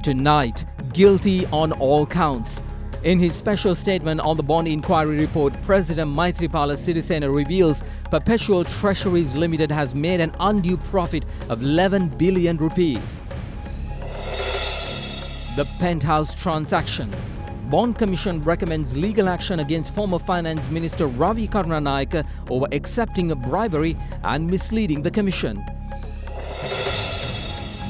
tonight, guilty on all counts. In his special statement on the bond inquiry report, President Maithripala Sirisena reveals Perpetual Treasuries Limited has made an undue profit of 11 billion rupees. The penthouse transaction. Bond Commission recommends legal action against former Finance Minister Ravi Karunanayake over accepting a bribery and misleading the Commission.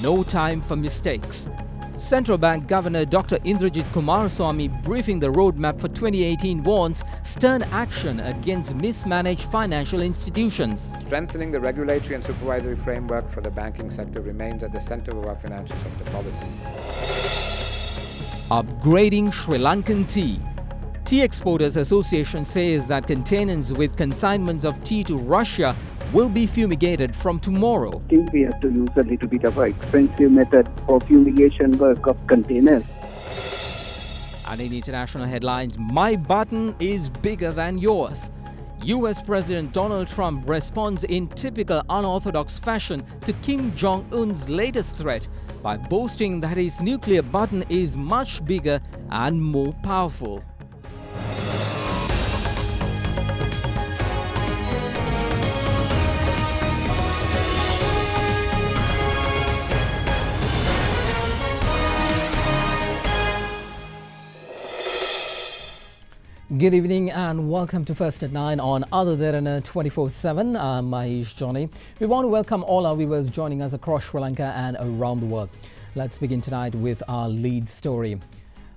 No time for mistakes. Central Bank Governor Dr. Indrajit Kumaraswamy briefing the roadmap for 2018 warns stern action against mismanaged financial institutions. Strengthening the regulatory and supervisory framework for the banking sector remains at the center of our financial sector policy. Upgrading Sri Lankan tea. Tea Exporters Association says that containers with consignments of tea to Russia will be fumigated from tomorrow. I think we have to use a little bit of an expensive method for fumigation work of containers. And in international headlines, my button is bigger than yours. US President Donald Trump responds in typical unorthodox fashion to Kim Jong-un's latest threat by boasting that his nuclear button is much bigger and more powerful. Good evening and welcome to First at 9 on Other Derana 24/7. I'm Maish Johnny. We want to welcome all our viewers joining us across Sri Lanka and around the world. Let's begin tonight with our lead story.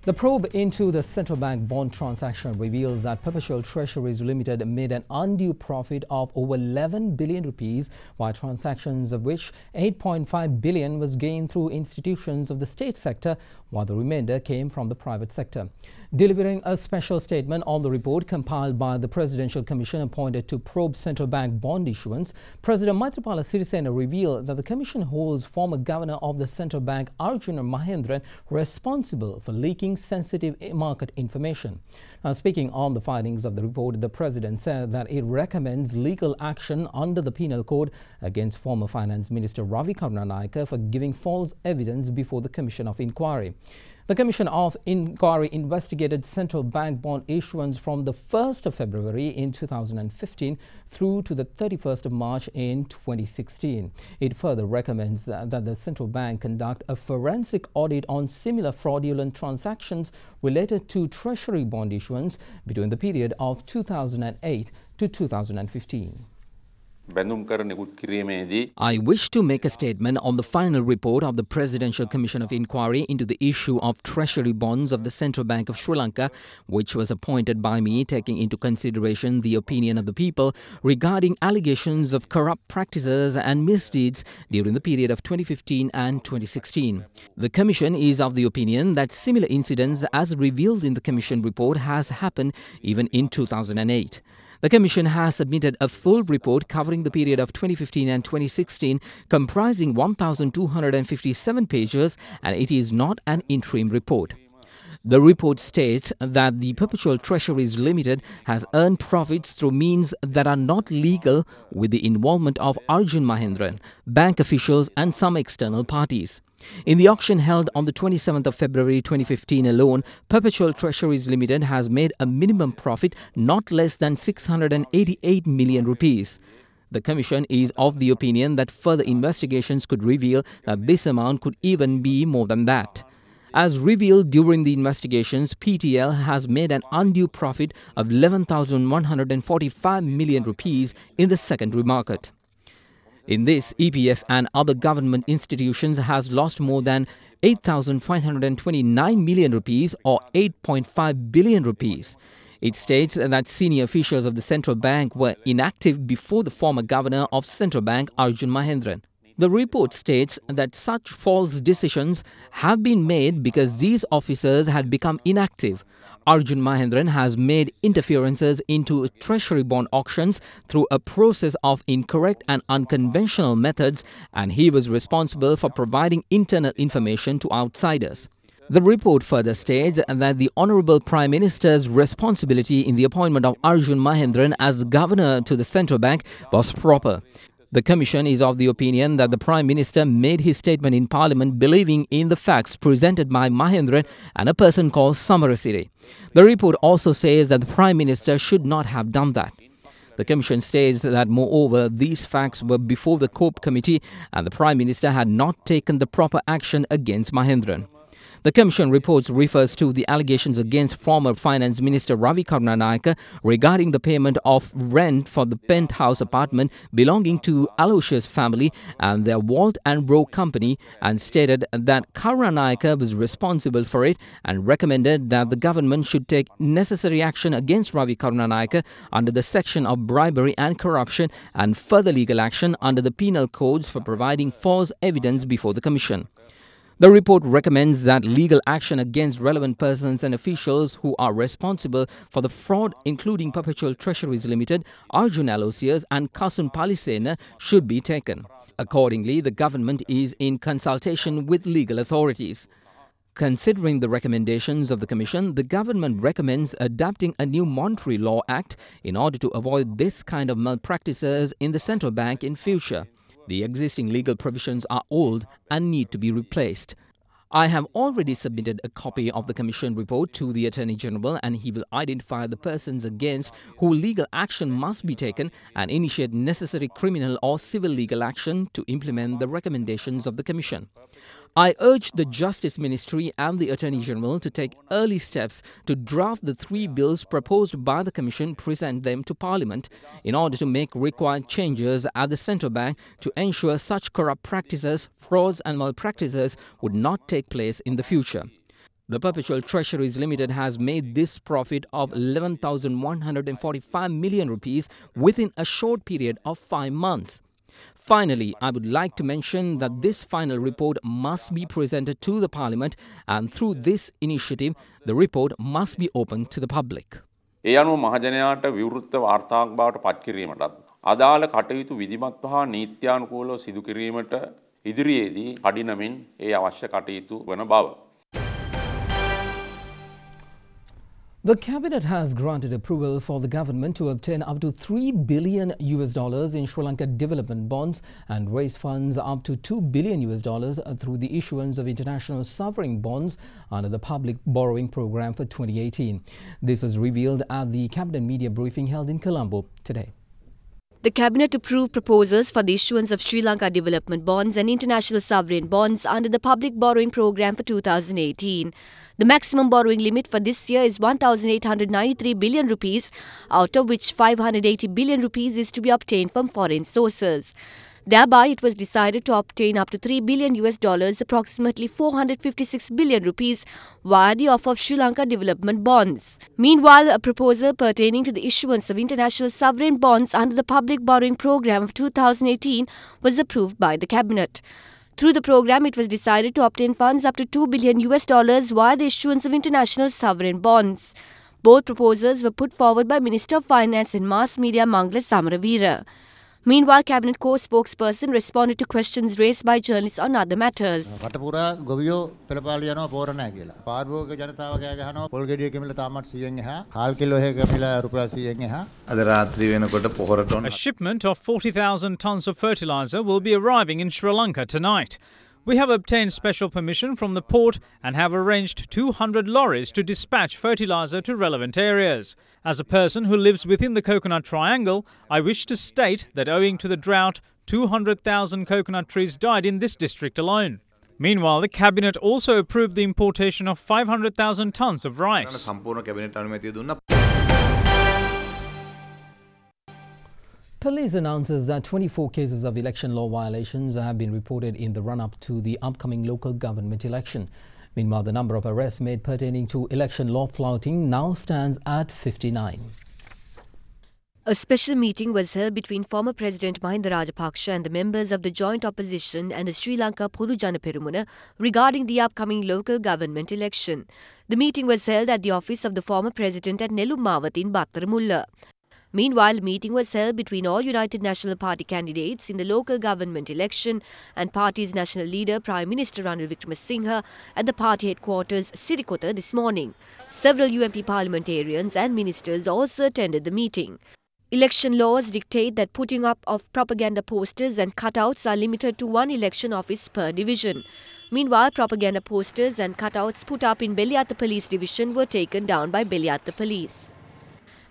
The probe into the central bank bond transaction reveals that Perpetual Treasuries Limited made an undue profit of over 11 billion rupees, while transactions of which 8.5 billion was gained through institutions of the state sector, while the remainder came from the private sector. Delivering a special statement on the report compiled by the Presidential Commission appointed to probe central bank bond issuance, President Maithripala Sirisena revealed that the Commission holds former Governor of the Central Bank Arjuna Mahendran responsible for leaking sensitive market information. Now, speaking on the findings of the report, the President said that it recommends legal action under the Penal Code against former Finance Minister Ravi Karunanayake for giving false evidence before the Commission of Inquiry. The Commission of Inquiry investigated central bank bond issuance from the 1st of February in 2015 through to the 31st of March in 2016. It further recommends that the central bank conduct a forensic audit on similar fraudulent transactions related to treasury bond issuance between the period of 2008 to 2015. I wish to make a statement on the final report of the Presidential Commission of Inquiry into the issue of treasury bonds of the Central Bank of Sri Lanka, which was appointed by me taking into consideration the opinion of the people regarding allegations of corrupt practices and misdeeds during the period of 2015 and 2016. The Commission is of the opinion that similar incidents as revealed in the Commission report has happened even in 2008. The Commission has submitted a full report covering the period of 2015 and 2016, comprising 1,257 pages, and it is not an interim report. The report states that the Perpetual Treasuries Limited has earned profits through means that are not legal with the involvement of Arjun Mahendran, bank officials and some external parties. In the auction held on the 27th of February 2015 alone, Perpetual Treasuries Limited has made a minimum profit not less than 688 million rupees. The Commission is of the opinion that further investigations could reveal that this amount could even be more than that. As revealed during the investigations, PTL has made an undue profit of 11,145 million rupees in the secondary market. In this, EPF and other government institutions has lost more than 8,529 million rupees or 8.5 billion rupees. It states that senior officials of the central bank were inactive before the former governor of Central Bank Arjun Mahendran. The report states that such false decisions have been made because these officers had become inactive. Arjun Mahendran has made interferences into treasury bond auctions through a process of incorrect and unconventional methods, and he was responsible for providing internal information to outsiders. The report further states that the Honourable Prime Minister's responsibility in the appointment of Arjun Mahendran as governor to the central bank was proper. The Commission is of the opinion that the Prime Minister made his statement in Parliament believing in the facts presented by Mahendran and a person called Samarasire. The report also says that the Prime Minister should not have done that. The Commission states that, moreover, these facts were before the COPE committee and the Prime Minister had not taken the proper action against Mahendran. The Commission reports refers to the allegations against former Finance Minister Ravi Karunanayake regarding the payment of rent for the penthouse apartment belonging to Aloysius family and their Walt and Rowe company, and stated that Karunanayake was responsible for it and recommended that the government should take necessary action against Ravi Karunanayake under the section of bribery and corruption and further legal action under the penal codes for providing false evidence before the Commission. The report recommends that legal action against relevant persons and officials who are responsible for the fraud, including Perpetual Treasuries Limited, Arjun Aloysius and Kasun Palisena, should be taken. Accordingly, the government is in consultation with legal authorities. Considering the recommendations of the Commission, the government recommends adopting a new Monetary Law Act in order to avoid this kind of malpractices in the central bank in future. The existing legal provisions are old and need to be replaced. I have already submitted a copy of the Commission report to the Attorney General, and he will identify the persons against who legal action must be taken and initiate necessary criminal or civil legal action to implement the recommendations of the Commission. I urge the Justice Ministry and the Attorney General to take early steps to draft the 3 bills proposed by the Commission, present them to Parliament in order to make required changes at the Central Bank to ensure such corrupt practices, frauds and malpractices would not take place in the future. The Perpetual Treasuries Limited has made this profit of 11,145 million rupees within a short period of 5 months. Finally, I would like to mention that this final report must be presented to the Parliament, and through this initiative, the report must be open to the public. ඒ අනුව මහජනයාට විවෘත වාර්තාවක් බවට පත් කිරීමටත් අදාළ කටයුතු විධිමත්ව හා නීත්‍යානුකූලව සිදු කිරීමට ඉදිරියේදී කඩිනමින් ඒ අවශ්‍ය කටයුතු වන බව. The cabinet has granted approval for the government to obtain up to $3 billion in Sri Lanka development bonds and raise funds up to $2 billion through the issuance of international sovereign bonds under the public borrowing program for 2018. This was revealed at the cabinet media briefing held in Colombo today. The Cabinet approved proposals for the issuance of Sri Lanka development bonds and international sovereign bonds under the public borrowing program for 2018. The maximum borrowing limit for this year is 1,893 billion rupees, out of which 580 billion rupees is to be obtained from foreign sources. Thereby, it was decided to obtain up to $3 billion, approximately 456 billion rupees, via the offer of Sri Lanka development bonds. Meanwhile, a proposal pertaining to the issuance of international sovereign bonds under the public borrowing program of 2018 was approved by the Cabinet. Through the program, it was decided to obtain funds up to $2 billion via the issuance of international sovereign bonds. Both proposals were put forward by Minister of Finance and Mass Media Mangala Samaravira. Meanwhile, Cabinet co-spokesperson responded to questions raised by journalists on other matters. A shipment of 40,000 tons of fertilizer will be arriving in Sri Lanka tonight. We have obtained special permission from the port and have arranged 200 lorries to dispatch fertilizer to relevant areas. As a person who lives within the Coconut Triangle, I wish to state that owing to the drought, 200,000 coconut trees died in this district alone. Meanwhile, the Cabinet also approved the importation of 500,000 tons of rice. Police announces that 24 cases of election law violations have been reported in the run-up to the upcoming local government election. Meanwhile, the number of arrests made pertaining to election law flouting now stands at 59. A special meeting was held between former President Mahinda Rajapaksa and the members of the joint opposition and the Sri Lanka Podujana Perumuna regarding the upcoming local government election. The meeting was held at the office of the former president at Nelum Mawatha in Battaramulla. Meanwhile, a meeting was held between all United National Party candidates in the local government election and party's national leader Prime Minister Ranil Wickremesinghe at the party headquarters Sirikota this morning. Several UMP parliamentarians and ministers also attended the meeting. Election laws dictate that putting up of propaganda posters and cutouts are limited to one election office per division. Meanwhile, propaganda posters and cutouts put up in Beliata Police Division were taken down by Beliata Police.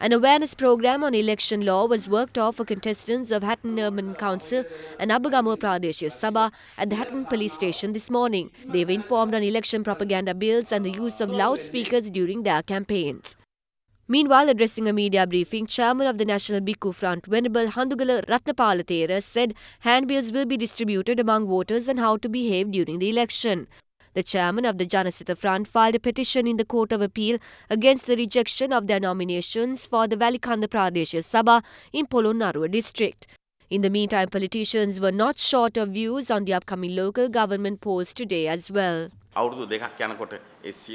An awareness program on election law was worked off for contestants of Hatton Urban Council and Abagamuwa Pradeshiya Sabha at the Hatton police station this morning. They were informed on election propaganda bills and the use of loudspeakers during their campaigns. Meanwhile, addressing a media briefing, Chairman of the National Bhikkhu Front, Venerable Handugala Ratnapala Thera, said handbills will be distributed among voters on how to behave during the election. The chairman of the Janasita Front filed a petition in the Court of Appeal against the rejection of their nominations for the Valikanda Pradeshiya Sabha in Polonnaruwa district. In the meantime, politicians were not short of views on the upcoming local government polls today as well.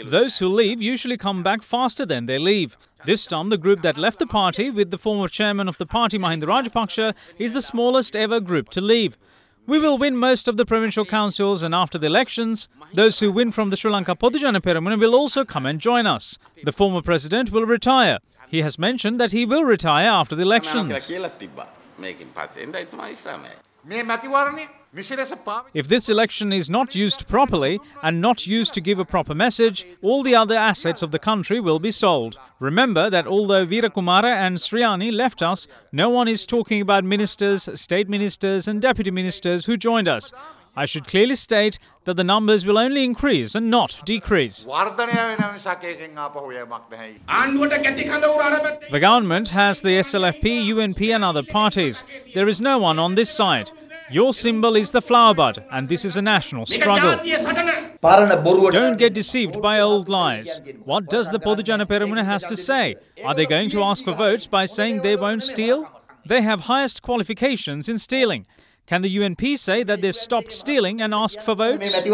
Those who leave usually come back faster than they leave. This time, the group that left the party with the former chairman of the party, Mahinda Rajapaksa, is the smallest ever group to leave. We will win most of the provincial councils, and after the elections, those who win from the Sri Lanka Podujana Peramuna will also come and join us. The former president will retire. He has mentioned that he will retire after the elections. If this election is not used properly and not used to give a proper message, all the other assets of the country will be sold. Remember that although Veerakumara and Sriani left us, no one is talking about ministers, state ministers and deputy ministers who joined us. I should clearly state that the numbers will only increase and not decrease. The government has the SLFP, UNP and other parties. There is no one on this side. Your symbol is the flower bud, and this is a national struggle. Don't get deceived by old lies. What does the Podujana Peramuna has to say? Are they going to ask for votes by saying they won't steal? They have highest qualifications in stealing. Can the UNP say that they stopped stealing and asked for votes? The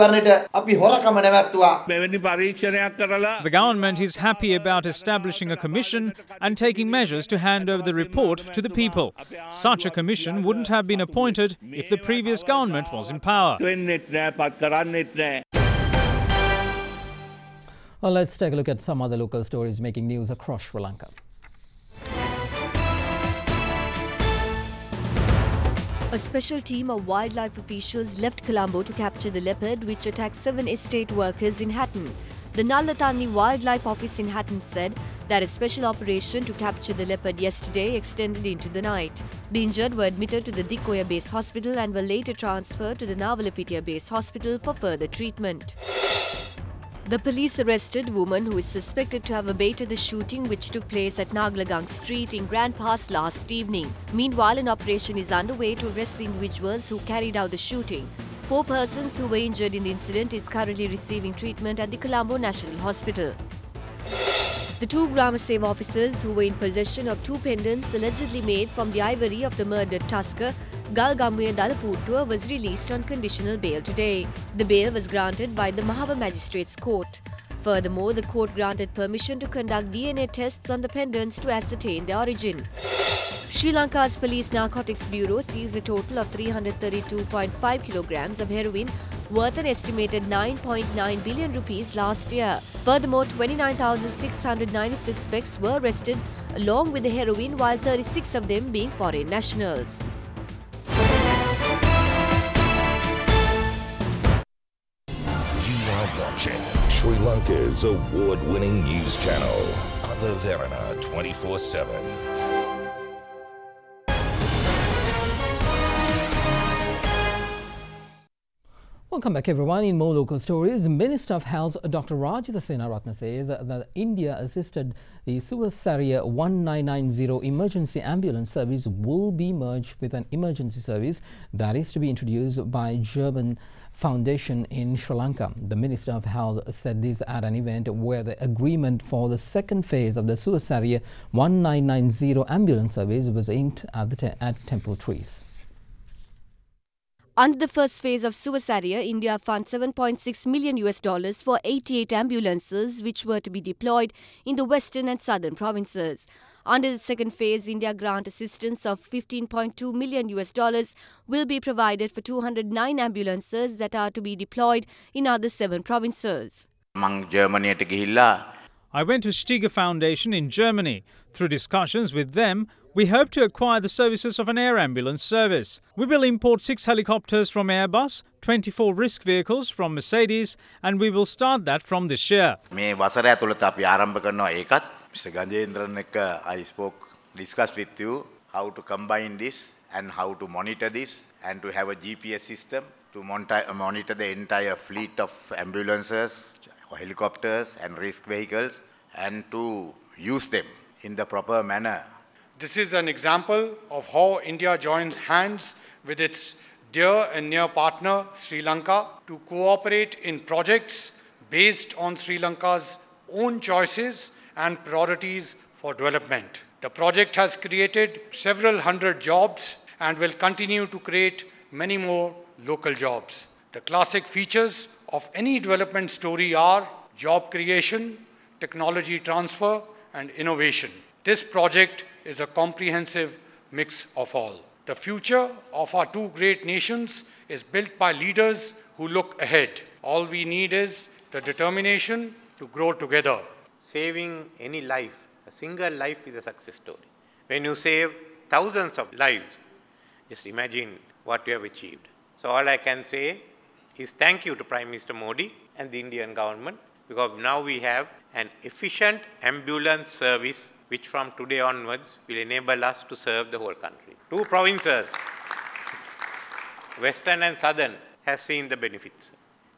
government is happy about establishing a commission and taking measures to hand over the report to the people. Such a commission wouldn't have been appointed if the previous government was in power. Well, let's take a look at some other local stories making news across Sri Lanka. A special team of wildlife officials left Colombo to capture the leopard which attacked 7 estate workers in Hatton. The Nallatanni Wildlife Office in Hatton said that a special operation to capture the leopard yesterday extended into the night. The injured were admitted to the Dikoya Base Hospital and were later transferred to the Navalapitiya Base Hospital for further treatment. The police arrested a woman who is suspected to have abated the shooting which took place at Naglagang Street in Grand Pass last evening. Meanwhile, an operation is underway to arrest the individuals who carried out the shooting. 4 persons who were injured in the incident is currently receiving treatment at the Colombo National Hospital. The 2 Grama Seva officers who were in possession of 2 pendants allegedly made from the ivory of the murdered tusker Galgamuya Dalaputtua was released on conditional bail today. The bail was granted by the Mahava Magistrates Court. Furthermore, the court granted permission to conduct DNA tests on the pendants to ascertain their origin. Sri Lanka's Police Narcotics Bureau seized a total of 332.5 kilograms of heroin worth an estimated 9.9 billion rupees last year. Furthermore, 29,690 suspects were arrested along with the heroin, while 36 of them being foreign nationals. You are watching Sri Lanka's award-winning news channel, Other Derana 24/7. Welcome back everyone. In more local stories, Minister of Health Dr. Rajitha Senaratne says that India assisted the Suvasaria 1990 emergency ambulance service will be merged with an emergency service that is to be introduced by German Foundation in Sri Lanka. The Minister of Health said this at an event where the agreement for the second phase of the Suvasaria 1990 ambulance service was inked at Temple Trees. Under the first phase of Suvasaria, India funded $7.6 million for 88 ambulances which were to be deployed in the western and southern provinces. Under the second phase, India grant assistance of $15.2 million will be provided for 209 ambulances that are to be deployed in other 7 provinces. I went to Stiger Foundation in Germany. Through discussions with them, We hope to acquire the services of an air ambulance service. We will import 6 helicopters from Airbus, 24 risk vehicles from Mercedes, and we will start that from this year. මේ වසර ඇතුළත අපි ආරම්භ කරනවා ඒකත්. Mr. Ganjendran ekka I discussed with you how to combine this and how to monitor this and to have a GPS system to monitor the entire fleet of ambulances, helicopters and risk vehicles and to use them in the proper manner. This is an example of how India joins hands with its dear and near partner Sri Lanka to cooperate in projects based on Sri Lanka's own choices and priorities for development. The project has created several hundred jobs and will continue to create many more local jobs. The classic features of any development story are job creation, technology transfer, and innovation. This project is a comprehensive mix of all. The future of our two great nations is built by leaders who look ahead. All we need is the determination to grow together. Saving any life, a single life is a success story. When you save thousands of lives, just imagine what you have achieved. So all I can say is thank you to Prime Minister Modi and the Indian government, because now we have an efficient ambulance service which from today onwards will enable us to serve the whole country. 2 provinces, Western and Southern, have seen the benefits,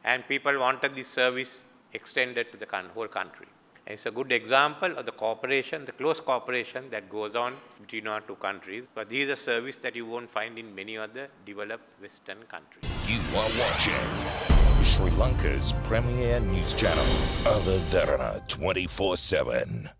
and people wanted this service extended to the whole country. It's a good example of the cooperation, the close cooperation that goes on between our two countries. But these are services that you won't find in many other developed Western countries. You are watching Sri Lanka's premier news channel, Other Derana 24/7.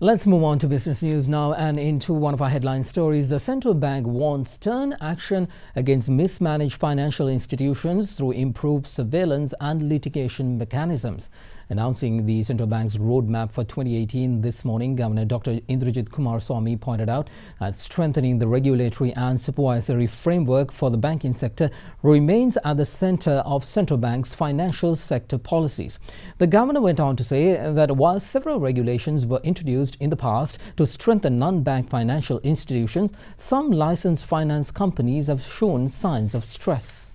Let's move on to business news now and into one of our headline stories. The central bank wants stern action against mismanaged financial institutions through improved surveillance and litigation mechanisms. Announcing the central bank's roadmap for 2018 this morning, Governor Dr. Indrajit Kumaraswamy pointed out that strengthening the regulatory and supervisory framework for the banking sector remains at the center of central bank's financial sector policies. The governor went on to say that while several regulations were introduced in the past to strengthen non-bank financial institutions, some licensed finance companies have shown signs of stress.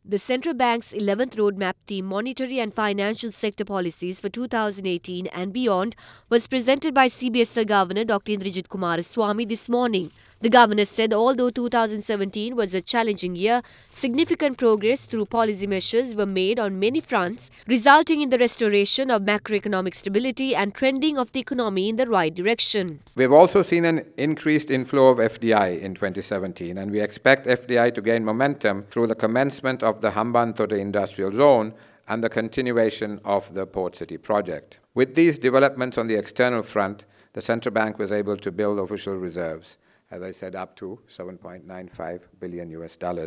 The central bank's 11th roadmap theme, Monetary and Financial Sector Policies for 2018 and beyond, was presented by CBSL Governor Dr. Indrajit Kumaraswamy this morning. The governor said although 2017 was a challenging year, significant progress through policy measures were made on many fronts, resulting in the restoration of macroeconomic stability and trending of the economy in the right direction. We've also seen an increased inflow of FDI in 2017, and we expect FDI to gain momentum through the commencement of the Hambantota Industrial Zone and the continuation of the Port City project. With these developments on the external front, the central bank was able to build official reserves, as I said, up to $7.95 billion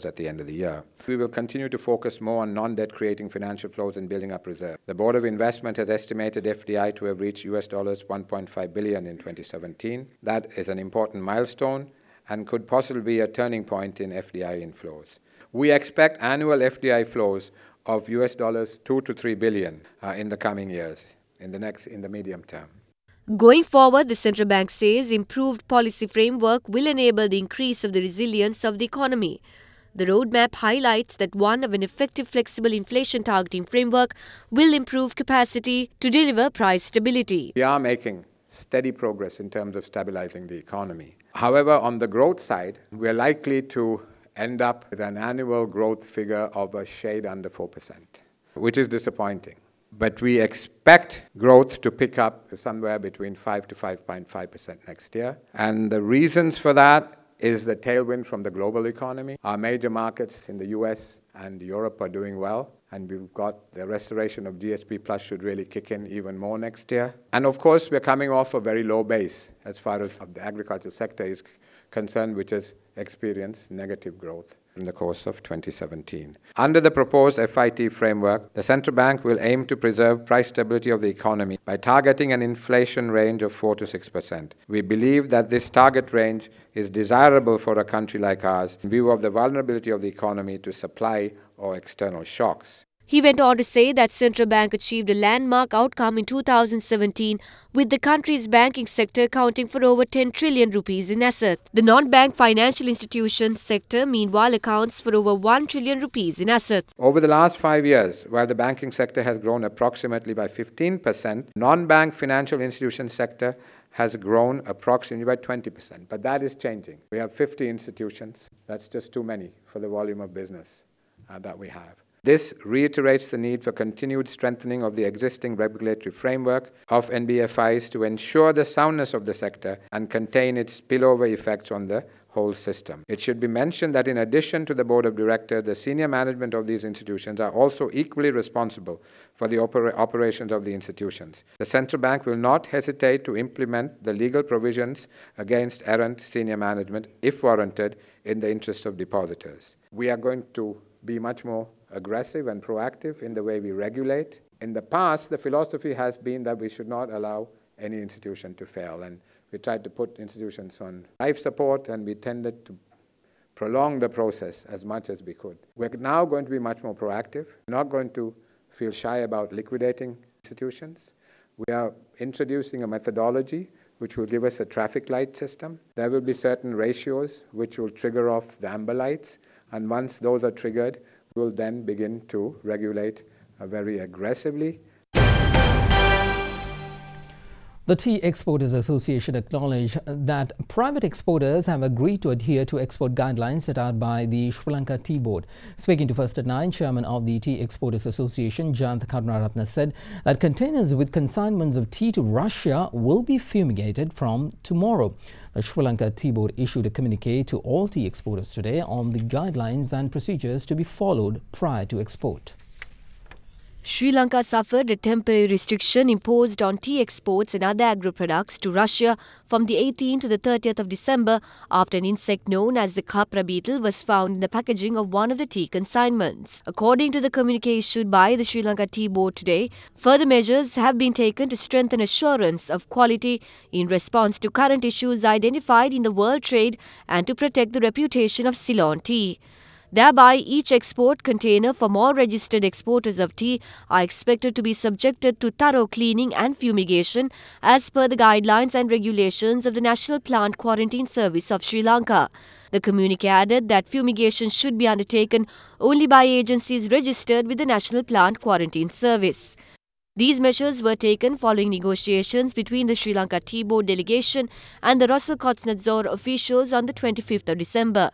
at the end of the year. We will continue to focus more on non-debt creating financial flows and building up reserves. The Board of Investment has estimated FDI to have reached $1.5 billion in 2017. That is an important milestone and could possibly be a turning point in FDI inflows. We expect annual FDI flows of $2 to $3 billion in the coming years, in the medium term. Going forward, the central bank says improved policy framework will enable the increase of the resilience of the economy. The roadmap highlights that one of an effective flexible inflation targeting framework will improve capacity to deliver price stability. We are making steady progress in terms of stabilizing the economy. However, on the growth side, we are likely to end up with an annual growth figure of a shade under 4%, which is disappointing. But we expect growth to pick up somewhere between 5 to 5.5% next year. And the reasons for that is the tailwind from the global economy. Our major markets in the US and Europe are doing well, and we've got the restoration of GSP Plus should really kick in even more next year. And of course, we're coming off a very low base as far as the agricultural sector is concerned, which has experienced negative growth in the course of 2017. Under the proposed FIT framework, the central bank will aim to preserve price stability of the economy by targeting an inflation range of 4 to 6%. We believe that this target range is desirable for a country like ours in view of the vulnerability of the economy to supply or external shocks. He went on to say that Central Bank achieved a landmark outcome in 2017 with the country's banking sector accounting for over 10 trillion rupees in assets. The non-bank financial institutions sector meanwhile accounts for over 1 trillion rupees in assets. Over the last 5 years, while the banking sector has grown approximately by 15%, non-bank financial institutions sector has grown approximately by 20%. But that is changing. We have 50 institutions. That's just too many for the volume of business that we have. This reiterates the need for continued strengthening of the existing regulatory framework of NBFIs to ensure the soundness of the sector and contain its spillover effects on the whole system. It should be mentioned that in addition to the board of directors, the senior management of these institutions are also equally responsible for the operations of the institutions. The central bank will not hesitate to implement the legal provisions against errant senior management if warranted in the interest of depositors. We are going to be much more aggressive and proactive in the way we regulate. In the past, the philosophy has been that we should not allow any institution to fail, and we tried to put institutions on life support, and we tended to prolong the process as much as we could. We're now going to be much more proactive. We're not going to feel shy about liquidating institutions. We are introducing a methodology which will give us a traffic light system. There will be certain ratios which will trigger off the amber lights, and once those are triggered, we will then begin to regulate very aggressively. The Tea Exporters Association acknowledged that private exporters have agreed to adhere to export guidelines set out by the Sri Lanka Tea Board. Speaking to First at 9, Chairman of the Tea Exporters Association, Jayantha Karunaratne, said that containers with consignments of tea to Russia will be fumigated from tomorrow. The Sri Lanka Tea Board issued a communique to all tea exporters today on the guidelines and procedures to be followed prior to export. Sri Lanka suffered a temporary restriction imposed on tea exports and other agro-products to Russia from the 18th to the 30th of December after an insect known as the Capra beetle was found in the packaging of one of the tea consignments. According to the communique issued by the Sri Lanka Tea Board today, further measures have been taken to strengthen assurance of quality in response to current issues identified in the world trade and to protect the reputation of Ceylon tea. Thereby, each export container from all registered exporters of tea are expected to be subjected to thorough cleaning and fumigation as per the guidelines and regulations of the National Plant Quarantine Service of Sri Lanka. The communique added that fumigation should be undertaken only by agencies registered with the National Plant Quarantine Service. These measures were taken following negotiations between the Sri Lanka Tea Board delegation and the Russell Kotsnadzor officials on the 25th of December.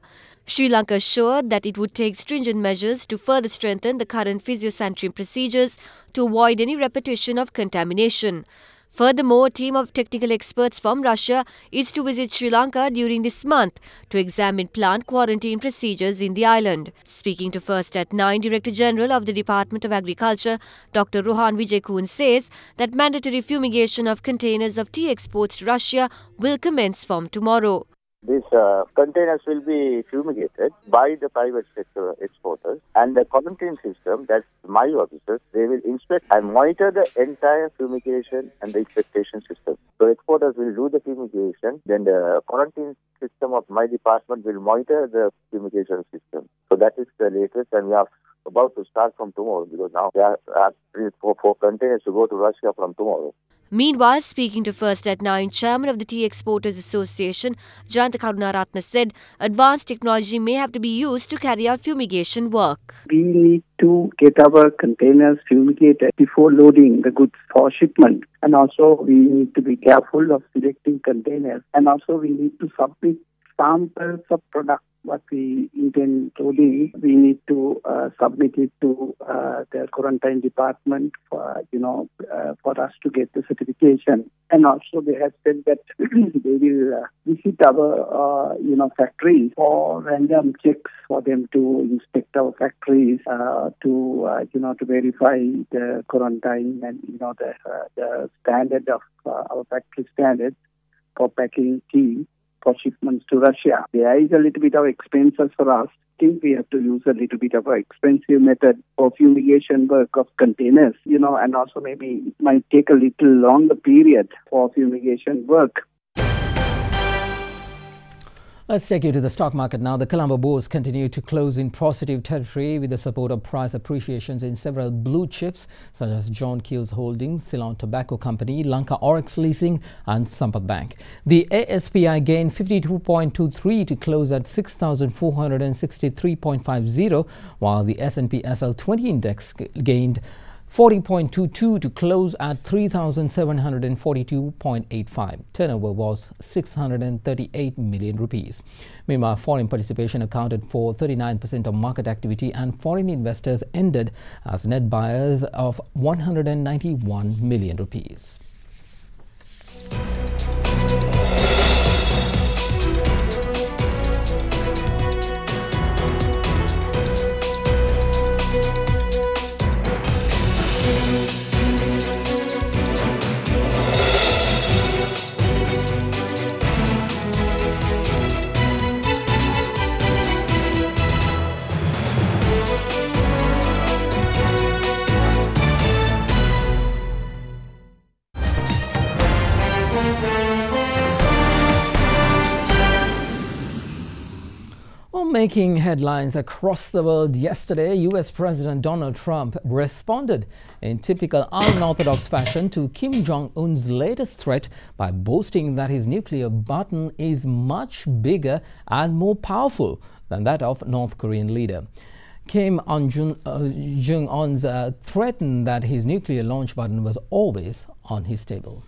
Sri Lanka assured that it would take stringent measures to further strengthen the current phytosanitary procedures to avoid any repetition of contamination. Furthermore, a team of technical experts from Russia is to visit Sri Lanka during this month to examine plant quarantine procedures in the island. Speaking to First at 9, Director General of the Department of Agriculture, Dr. Rohan Vijaykoon says that mandatory fumigation of containers of tea exports to Russia will commence from tomorrow. These containers will be fumigated by the private sector exporters, and the quarantine system, that's my officers, they will inspect and monitor the entire fumigation and the inspection system. So exporters will do the fumigation, then the quarantine system of my department will monitor the fumigation system. So that is the latest, and we are about to start from tomorrow, because now there are 3-4 containers to go to Russia from tomorrow. Meanwhile, speaking to First at 9, Chairman of the Tea Exporters Association, Jayantha Karunaratne, said advanced technology may have to be used to carry out fumigation work. We need to get our containers fumigated before loading the goods for shipment. And also we need to be careful of selecting containers. And also we need to submit samples of products what we intend loading. We need to submit it to the quarantine department for for us to get the certification. And also they have said that they will visit our factories for random checks for them to inspect our factories to verify the quarantine and the standard of our factory standards for packing tea for shipments to Russia. There is a little bit of expenses for us. I think we have to use a little bit of an expensive method for fumigation work of containers, and also maybe it might take a little longer period for fumigation work. Let's take you to the stock market now. The Colombo Bourse continued to close in positive territory with the support of price appreciations in several blue chips such as John Keel's Holdings, Ceylon Tobacco Company, Lanka Oryx Leasing and Sampath Bank. The ASPI gained 52.23 to close at 6,463.50, while the S&P SL20 index gained 40.22 to close at 3,742.85. Turnover was 638 million rupees. Meanwhile, foreign participation accounted for 39% of market activity and foreign investors ended as net buyers of 191 million rupees. Making headlines across the world yesterday, US President Donald Trump responded in typical unorthodox fashion to Kim Jong-un's latest threat by boasting that his nuclear button is much bigger and more powerful than that of North Korean leader. Kim Jong-un's threatened that his nuclear launch button was always on his table.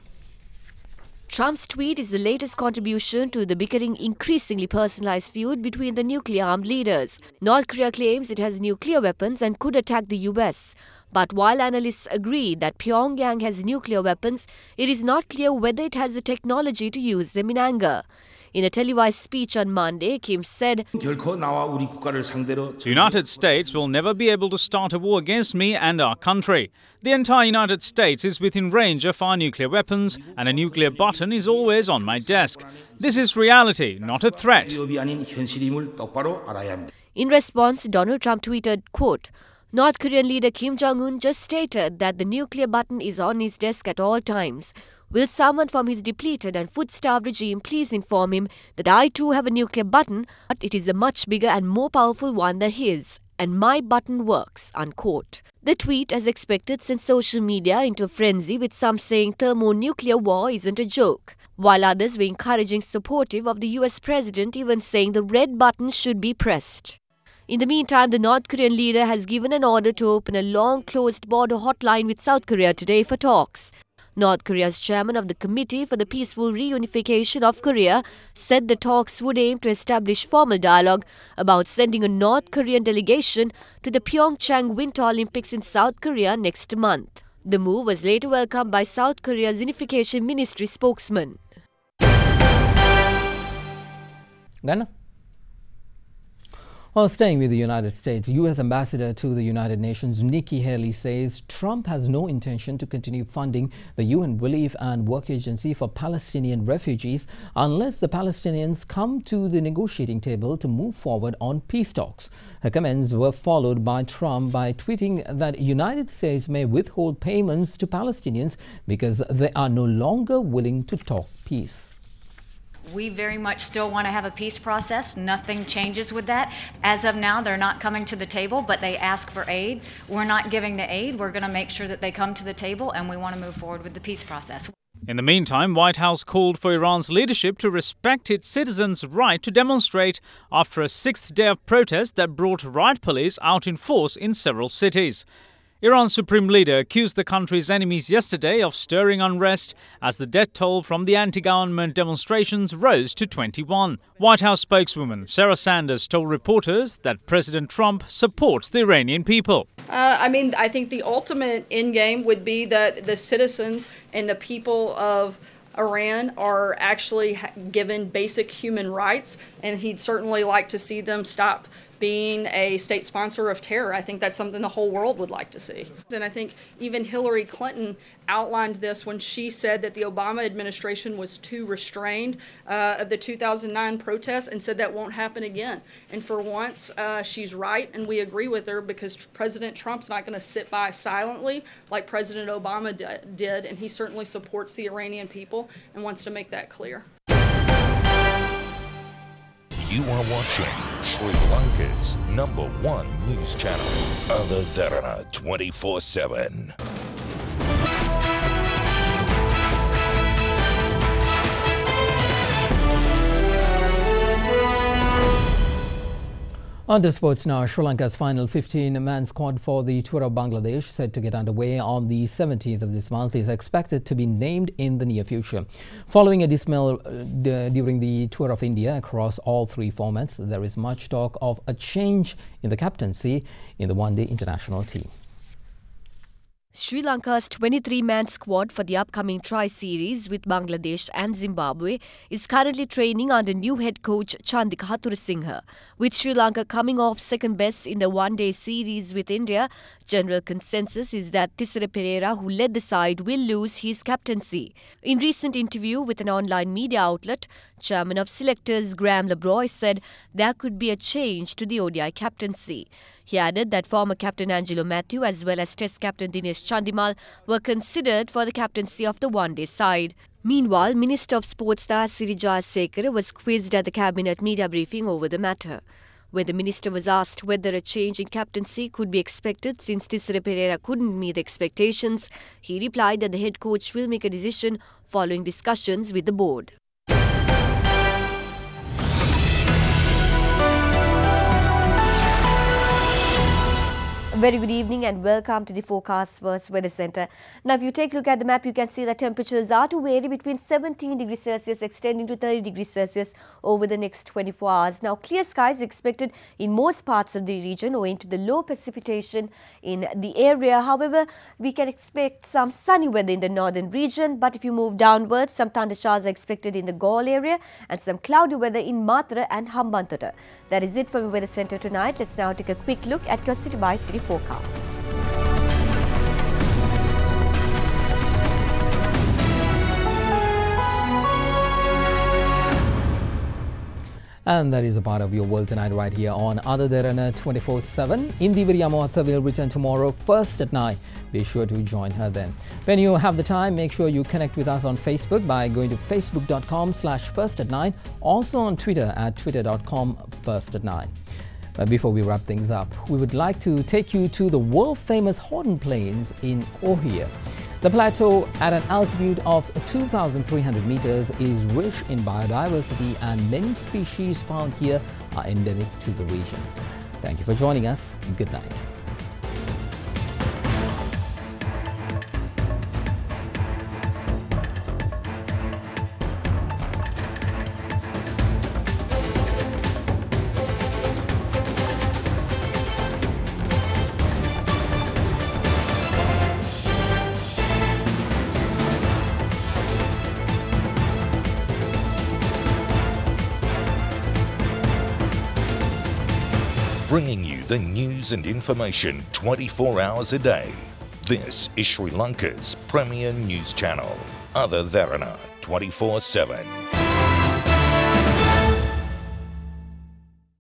Trump's tweet is the latest contribution to the bickering, increasingly personalized feud between the nuclear-armed leaders. North Korea claims it has nuclear weapons and could attack the US. But while analysts agree that Pyongyang has nuclear weapons, it is not clear whether it has the technology to use them in anger. In a televised speech on Monday, Kim said, "The United States will never be able to start a war against me and our country. The entire United States is within range of our nuclear weapons, and a nuclear button is always on my desk. This is reality, not a threat." In response, Donald Trump tweeted, quote, "North Korean leader Kim Jong-un just stated that the nuclear button is on his desk at all times. Will someone from his depleted and food-starved regime please inform him that I too have a nuclear button, but it is a much bigger and more powerful one than his, and my button works," unquote. The tweet, as expected, sent social media into a frenzy, with some saying thermonuclear war isn't a joke, while others were encouraging supportive of the US president, even saying the red button should be pressed. In the meantime, the North Korean leader has given an order to open a long-closed border hotline with South Korea today for talks. North Korea's chairman of the Committee for the Peaceful Reunification of Korea said the talks would aim to establish formal dialogue about sending a North Korean delegation to the Pyeongchang Winter Olympics in South Korea next month. The move was later welcomed by South Korea's Unification Ministry spokesman. Ghana. While staying with the United States, U.S. Ambassador to the United Nations Nikki Haley says Trump has no intention to continue funding the UN Relief and Work Agency for Palestinian refugees unless the Palestinians come to the negotiating table to move forward on peace talks. Her comments were followed by Trump by tweeting that United States may withhold payments to Palestinians because they are no longer willing to talk peace. We very much still want to have a peace process. Nothing changes with that. As of now, they're not coming to the table, but they ask for aid. We're not giving the aid. We're going to make sure that they come to the table, and we want to move forward with the peace process. In the meantime, White House called for Iran's leadership to respect its citizens' right to demonstrate after a sixth day of protest that brought riot police out in force in several cities. Iran's supreme leader accused the country's enemies yesterday of stirring unrest as the death toll from the anti-government demonstrations rose to 21. White House spokeswoman Sarah Sanders told reporters that President Trump supports the Iranian people. I think the ultimate end game would be that the citizens and the people of Iran are actually given basic human rights, and he'd certainly like to see them stop being a state sponsor of terror. I think that's something the whole world would like to see. And I think even Hillary Clinton outlined this when she said that the Obama administration was too restrained of the 2009 protests and said that won't happen again. And for once, she's right, and we agree with her, because President Trump's not going to sit by silently like President Obama did, and he certainly supports the Iranian people and wants to make that clear. You are watching Sri Lanka's #1 news channel, Other Derana 24/7. On to sports now. Sri Lanka's final 15-man squad for the tour of Bangladesh, set to get underway on the 17th of this month, is expected to be named in the near future. Following a dismal during the tour of India across all three formats, there is much talk of a change in the captaincy in the one-day international team. Sri Lanka's 23-man squad for the upcoming tri-series with Bangladesh and Zimbabwe is currently training under new head coach Chandika Hathurusinghe. With Sri Lanka coming off second best in the one-day series with India, general consensus is that Thisara Perera, who led the side, will lose his captaincy. In recent interview with an online media outlet, chairman of selectors Graham Labroy said there could be a change to the ODI captaincy. He added that former captain Angelo Matthew as well as Test captain Dinesh Chandimal were considered for the captaincy of the one-day side. Meanwhile, Minister of Sports Siri Jayasekara was quizzed at the cabinet media briefing over the matter. When the minister was asked whether a change in captaincy could be expected since Thisara Perera couldn't meet expectations, he replied that the head coach will make a decision following discussions with the board. Very good evening and welcome to the Forecast First Weather Centre. Now, if you take a look at the map, you can see that temperatures are to vary between 17 degrees Celsius extending to 30 degrees Celsius over the next 24 hours. Now, clear skies expected in most parts of the region owing to the low precipitation in the area. However, we can expect some sunny weather in the northern region, but if you move downwards, some thunder showers are expected in the Galle area and some cloudy weather in Matra and Hambantota. That is it from the Weather Centre tonight. Let's now take a quick look at your city-by-city forecast. And that is a part of your world tonight right here on Other Derana 24/7. Indi Viryamohatha will return tomorrow first at 9. Be sure to join her then. When you have the time, make sure you connect with us on Facebook by going to facebook.com/first@9. Also on Twitter at twitter.com/first@9. But before we wrap things up, we would like to take you to the world-famous Horden Plains in Ohio. The plateau at an altitude of 2,300 meters is rich in biodiversity and many species found here are endemic to the region. Thank you for joining us. Good night. Bringing you the news and information 24 hours a day. This is Sri Lanka's premier news channel, Other Derana 24/7.